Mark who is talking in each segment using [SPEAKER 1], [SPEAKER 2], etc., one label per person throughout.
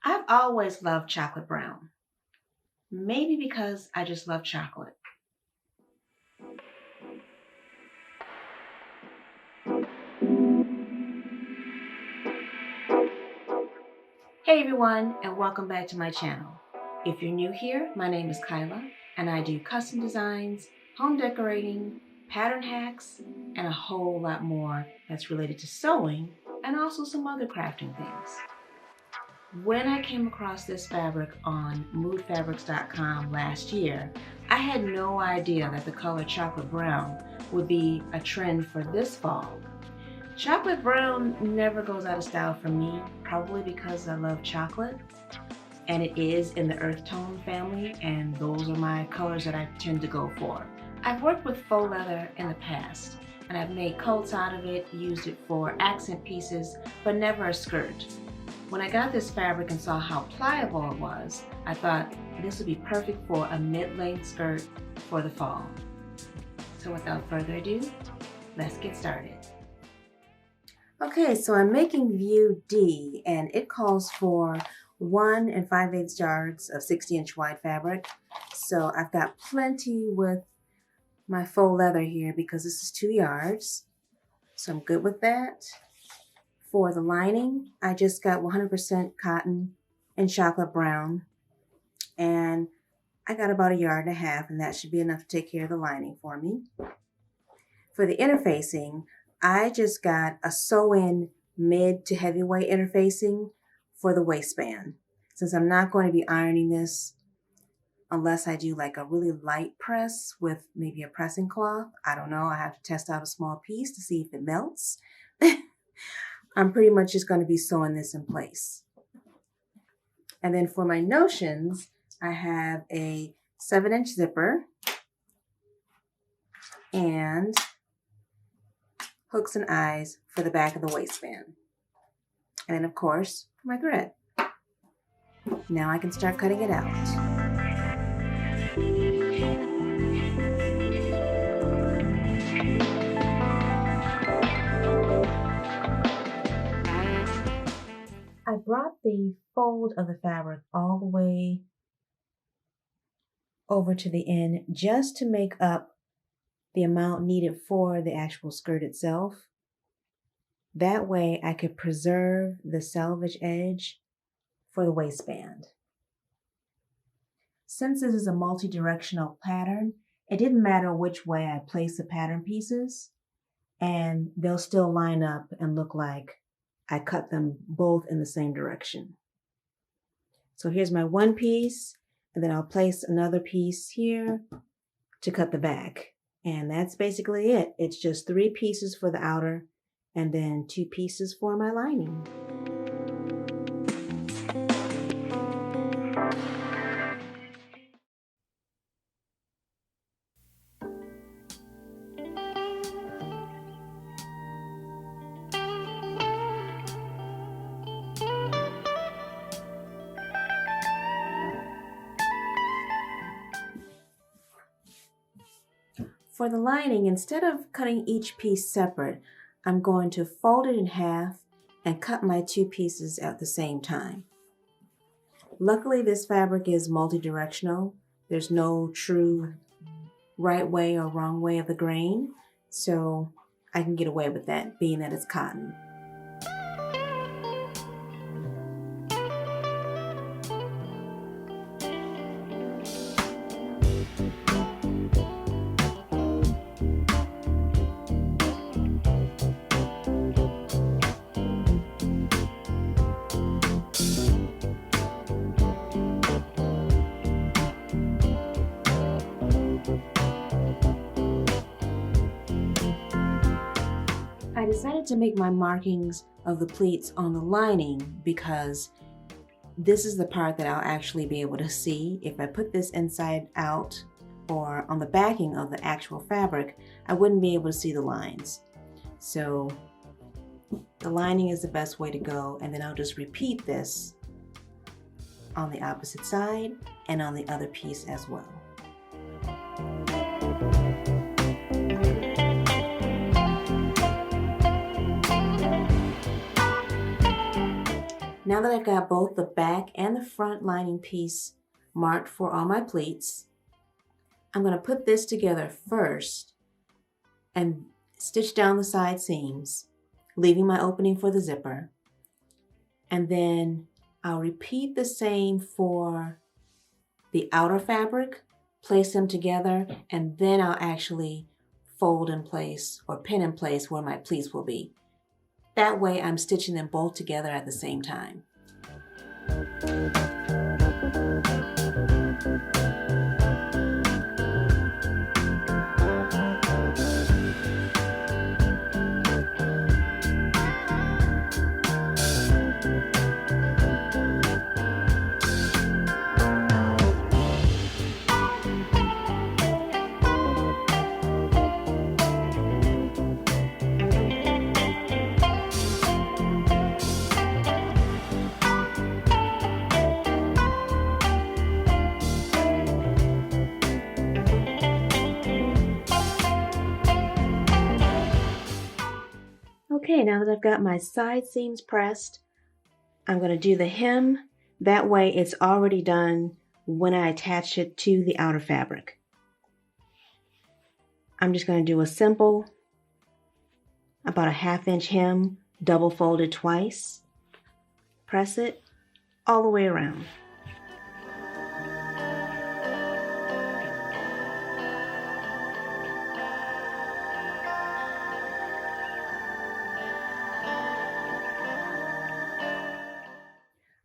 [SPEAKER 1] I've always loved chocolate brown. Maybe because I just love chocolate. Hey everyone, and welcome back to my channel. If you're new here, my name is Kyla, and I do custom designs, home decorating, pattern hacks, and a whole lot more that's related to sewing and also some other crafting things. When I came across this fabric on moodfabrics.com last year, I had no idea that the color chocolate brown would be a trend for this fall. Chocolate brown never goes out of style for me, probably because I love chocolate and it is in the earth tone family, and those are my colors that I tend to go for. I've worked with faux leather in the past and I've made coats out of it, used it for accent pieces, but never a skirt. When I got this fabric and saw how pliable it was, I thought this would be perfect for a mid-length skirt for the fall. So without further ado, let's get started. Okay, so I'm making view D, and it calls for 1 5/8 yards of 60-inch wide fabric. So I've got plenty with my faux leather here because this is 2 yards. So I'm good with that. For the lining, I just got 100% cotton and chocolate brown, and I got about 1.5 yards, and that should be enough to take care of the lining for me. For the interfacing, I just got a sew-in mid to heavyweight interfacing for the waistband. Since I'm not going to be ironing this unless I do like a really light press with maybe a pressing cloth. I don't know, I have to test out a small piece to see if it melts. I'm pretty much just going to be sewing this in place. And then for my notions, I have a 7-inch zipper and hooks and eyes for the back of the waistband. And then of course, my thread. Now I can start cutting it out. I brought the fold of the fabric all the way over to the end just to make up the amount needed for the actual skirt itself. That way I could preserve the selvage edge for the waistband. Since this is a multi-directional pattern, it didn't matter which way I place the pattern pieces, and they'll still line up and look like I cut them both in the same direction. So here's my one piece, and then I'll place another piece here to cut the back. And that's basically it. It's just 3 pieces for the outer and then 2 pieces for my lining. For the lining, instead of cutting each piece separate, I'm going to fold it in half and cut my 2 pieces at the same time. Luckily, this fabric is multi-directional. There's no true right way or wrong way of the grain, so I can get away with that, being that it's cotton. I decided to make my markings of the pleats on the lining because this is the part that I'll actually be able to see. If I put this inside out or on the backing of the actual fabric, I wouldn't be able to see the lines. So the lining is the best way to go, and then I'll just repeat this on the opposite side and on the other piece as well. Now that I've got both the back and the front lining piece marked for all my pleats, I'm going to put this together first and stitch down the side seams, leaving my opening for the zipper. And then I'll repeat the same for the outer fabric, place them together, and then I'll actually fold in place or pin in place where my pleats will be. That way I'm stitching them both together at the same time. Okay, now that I've got my side seams pressed, I'm going to do the hem. That way it's already done when I attach it to the outer fabric. I'm just going to do a simple, about a 1/2 inch hem, double folded twice. Press it all the way around.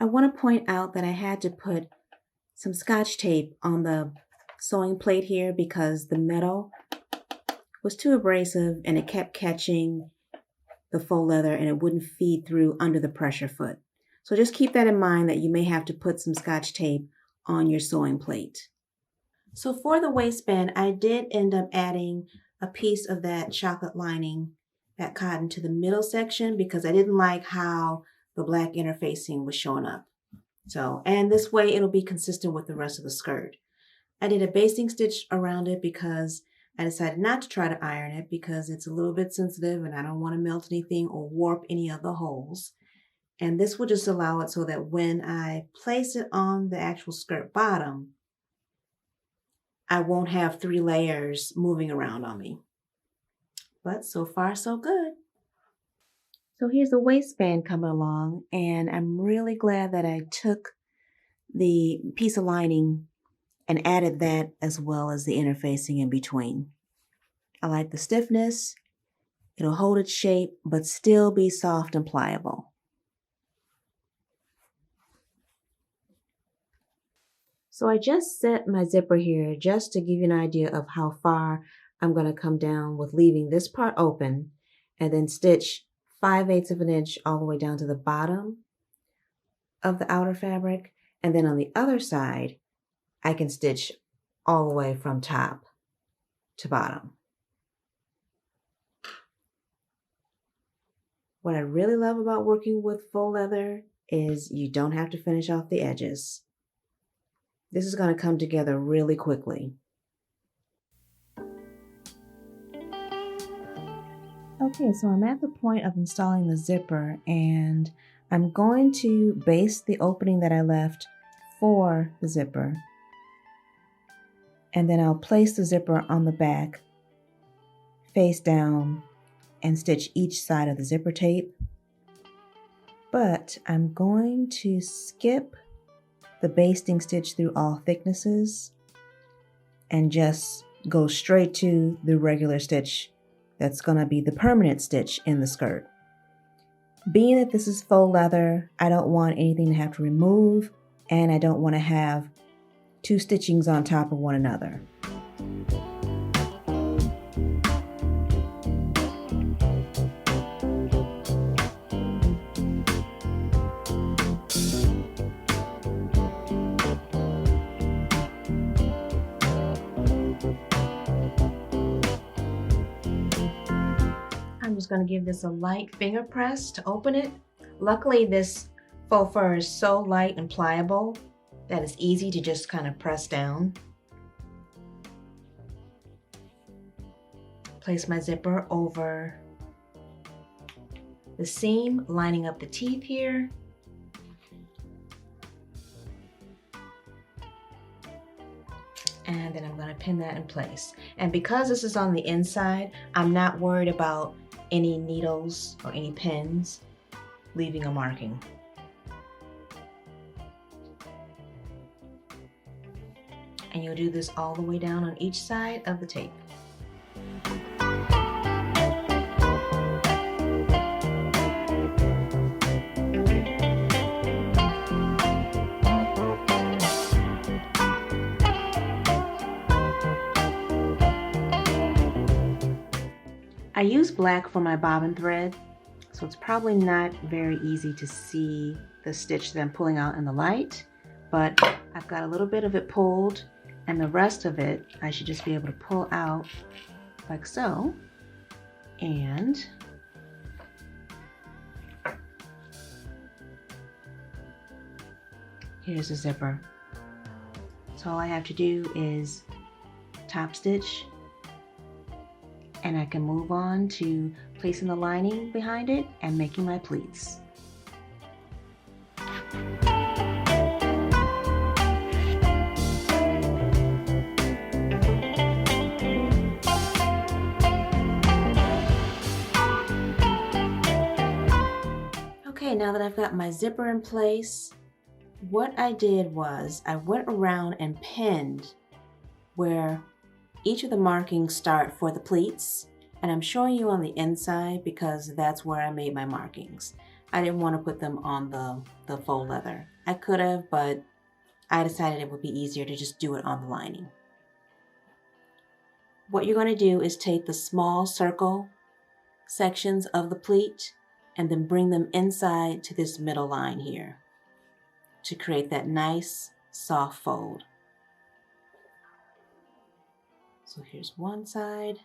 [SPEAKER 1] I want to point out that I had to put some Scotch tape on the sewing plate here because the metal was too abrasive and it kept catching the faux leather and it wouldn't feed through under the pressure foot. So just keep that in mind that you may have to put some Scotch tape on your sewing plate. So for the waistband, I did end up adding a piece of that chocolate lining, that cotton, to the middle section because I didn't like how the black interfacing was showing up. So, and this way it'll be consistent with the rest of the skirt. I did a basting stitch around it because I decided not to try to iron it because it's a little bit sensitive and I don't want to melt anything or warp any of the holes. And this will just allow it so that when I place it on the actual skirt bottom, I won't have 3 layers moving around on me. But so far, so good. So here's the waistband coming along, and I'm really glad that I took the piece of lining and added that as well as the interfacing in between. I like the stiffness. It'll hold its shape, but still be soft and pliable. So I just set my zipper here just to give you an idea of how far I'm going to come down with leaving this part open and then stitch 5/8 of an inch all the way down to the bottom of the outer fabric. And then on the other side, I can stitch all the way from top to bottom. What I really love about working with faux leather is you don't have to finish off the edges. This is going to come together really quickly. Okay, so I'm at the point of installing the zipper and I'm going to baste the opening that I left for the zipper. And then I'll place the zipper on the back, face down, and stitch each side of the zipper tape. But I'm going to skip the basting stitch through all thicknesses and just go straight to the regular stitch that's going to be the permanent stitch in the skirt. Being that this is faux leather, I don't want anything to have to remove, and I don't want to have 2 stitchings on top of one another. I'm just going to give this a light finger press to open it. Luckily, this faux fur is so light and pliable that it's easy to just kind of press down. Place my zipper over the seam, lining up the teeth here. and then I'm going to pin that in place. And because this is on the inside, I'm not worried about any needles or any pins leaving a marking. And you'll do this all the way down on each side of the tape. I use black for my bobbin thread, so it's probably not very easy to see the stitch that I'm pulling out in the light, but I've got a little bit of it pulled, and the rest of it I should just be able to pull out like so. And here's the zipper. So all I have to do is top stitch, and I can move on to placing the lining behind it and making my pleats. Okay, now that I've got my zipper in place, what I did was I went around and pinned where each of the markings start for the pleats, and I'm showing you on the inside because that's where I made my markings. I didn't want to put them on the faux leather. I could have, but I decided it would be easier to just do it on the lining. What you're going to do is take the small circle sections of the pleat and then bring them inside to this middle line here to create that nice soft fold. So here's one side.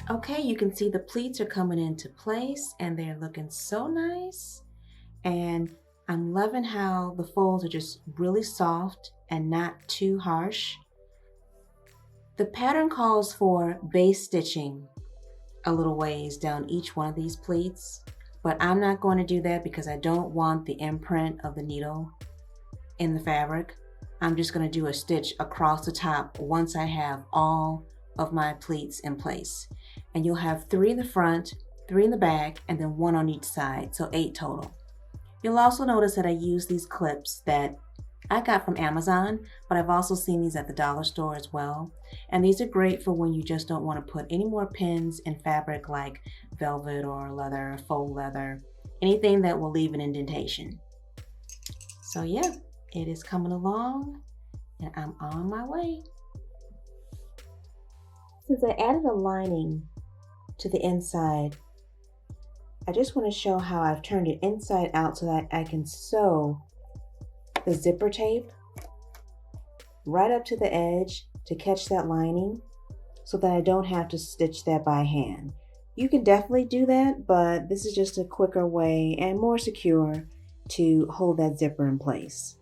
[SPEAKER 1] Okay, you can see the pleats are coming into place and they're looking so nice. And I'm loving how the folds are just really soft and not too harsh. The pattern calls for base stitching a little ways down each one of these pleats, but I'm not going to do that because I don't want the imprint of the needle in the fabric. I'm just going to do a stitch across the top once I have all of my pleats in place. And you'll have 3 in the front, 3 in the back, and then 1 on each side, so 8 total. You'll also notice that I use these clips that I got from Amazon, but I've also seen these at the dollar store as well. And these are great for when you just don't want to put any more pins in fabric like velvet or leather, faux leather, anything that will leave an indentation. So yeah, it is coming along and I'm on my way. Since I added a lining to the inside, I just want to show how I've turned it inside out so that I can sew the zipper tape right up to the edge to catch that lining so that I don't have to stitch that by hand. You can definitely do that, but this is just a quicker way and more secure to hold that zipper in place.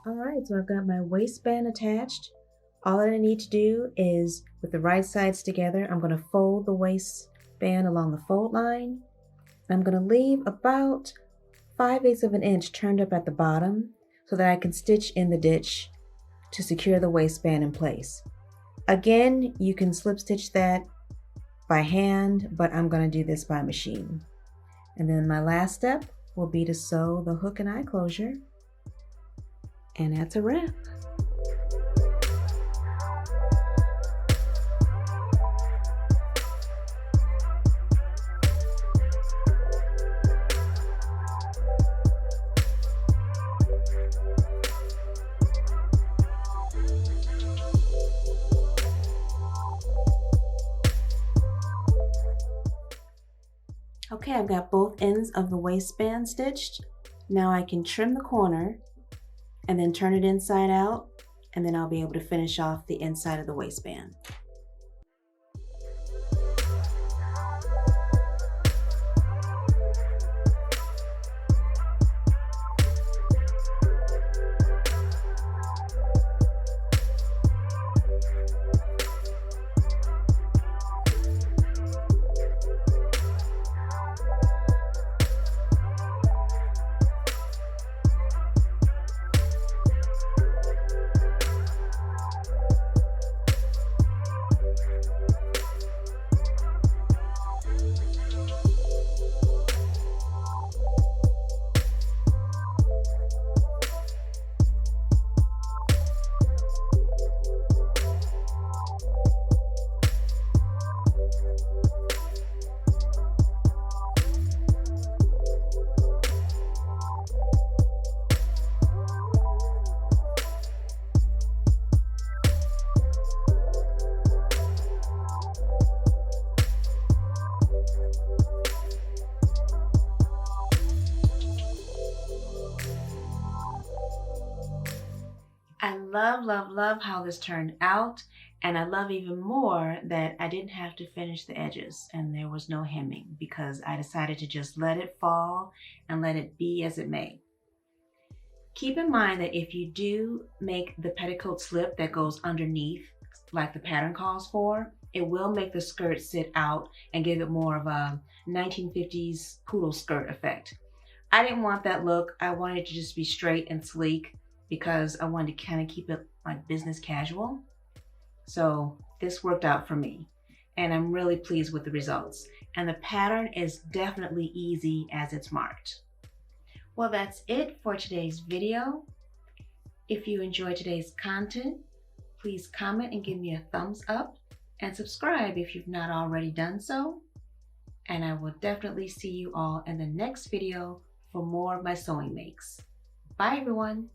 [SPEAKER 1] All right, so I've got my waistband attached. All that I need to do is, with the right sides together, I'm going to fold the waistband along the fold line. I'm going to leave about 5/8 of an inch turned up at the bottom so that I can stitch in the ditch to secure the waistband in place. Again, you can slip stitch that by hand, but I'm going to do this by machine. And then my last step will be to sew the hook and eye closure, and that's a wrap. Okay, I've got both ends of the waistband stitched. Now I can trim the corner and then turn it inside out, and then I'll be able to finish off the inside of the waistband. love how this turned out. And I love even more that I didn't have to finish the edges and there was no hemming because I decided to just let it fall and let it be as it may. Keep in mind that if you do make the petticoat slip that goes underneath, like the pattern calls for, it will make the skirt sit out and give it more of a 1950s poodle skirt effect. I didn't want that look. I wanted it to just be straight and sleek because I wanted to kind of keep it like business casual. So this worked out for me and I'm really pleased with the results. And the pattern is definitely easy as it's marked. Well, that's it for today's video. If you enjoyed today's content, please comment and give me a thumbs up and subscribe if you've not already done so. And I will definitely see you all in the next video for more of my sewing makes. Bye everyone.